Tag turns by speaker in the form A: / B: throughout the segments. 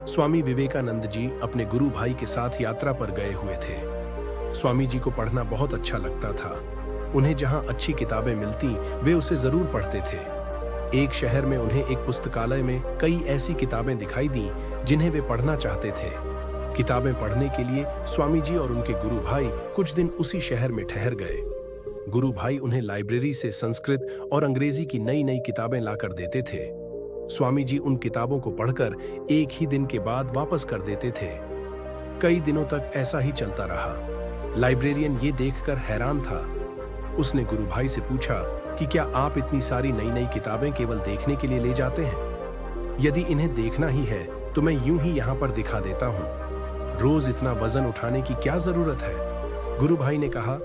A: स्वामी विवेकानंद जी अपने गुरु भाई के साथ यात्रा पर गए हुए थे। स्वामी जी को पढ़ना बहुत अच्छा लगता था। उन्हें जहां अच्छी किताबें मिलती वे उसे जरूर पढ़ते थे। एक शहर में उन्हें एक पुस्तकालय में कई ऐसी किताबें दिखाई दी जिन्हें वे पढ़ना चाहते थे। किताबें पढ़ने के लिए स्वामी जी और उनके गुरु भाई कुछ दिन उसी शहर में ठहर गए। गुरु भाई उन्हें लाइब्रेरी से संस्कृत और अंग्रेजी की नई नई किताबें लाकर देते थे। स्वामी जी उन किताबों को पढ़कर एक ही दिन के बाद वापस कर देते थे। कई दिनों तक ऐसा ही चलता रहा। लाइब्रेरियन ये देखकर हैरान था। उसने गुरु भाई से पूछा कि क्या आप इतनी सारी नई नई किताबें केवल देखने के लिए ले जाते हैं? यदि इन्हें देखना ही है तो मैं यूं ही यहाँ पर दिखा देता हूँ। रोज इतना वजन उठाने की क्या जरूरत है? गुरु भाई ने कहा,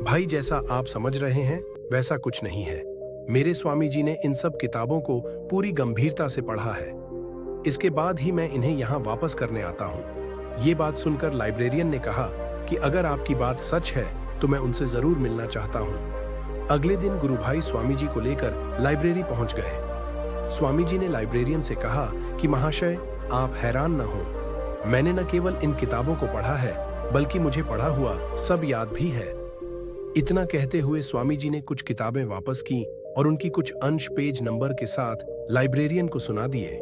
A: भाई जैसा आप समझ रहे हैं वैसा कुछ नहीं है। मेरे स्वामी जी ने इन सब किताबों को पूरी गंभीरता से पढ़ा है। इसके बाद ही मैं इन्हें यहाँ वापस करने आता हूँ। ये बात सुनकर लाइब्रेरियन ने कहा कि अगर आपकी बात सच है तो मैं उनसे जरूर मिलना चाहता हूँ। अगले दिन गुरु भाई स्वामी जी को लेकर लाइब्रेरी पहुंच गए। स्वामी जी ने लाइब्रेरियन से कहा कि महाशय, आप हैरान न हो, मैंने न केवल इन किताबों को पढ़ा है बल्कि मुझे पढ़ा हुआ सब याद भी है। इतना कहते हुए स्वामी जी ने कुछ किताबें वापस की और उनकी कुछ अंश पेज नंबर के साथ लाइब्रेरियन को सुना दिए।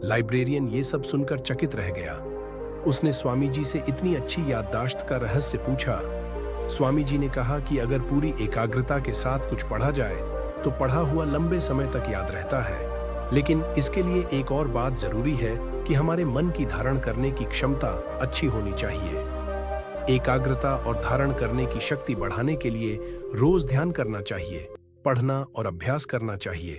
A: लाइब्रेरियन ये सब सुनकर चकित रह गया। उसने स्वामी जी से इतनी अच्छी याददाश्त का रहस्य पूछा। स्वामी जी ने कहा कि अगर पूरी एकाग्रता के साथ कुछ पढ़ा जाए तो पढ़ा हुआ लंबे समय तक याद रहता है, लेकिन इसके लिए एक और बात जरूरी है कि हमारे मन की धारण करने की क्षमता अच्छी होनी चाहिए। एकाग्रता और धारण करने की शक्ति बढ़ाने के लिए रोज ध्यान करना चाहिए, पढ़ना और अभ्यास करना चाहिए।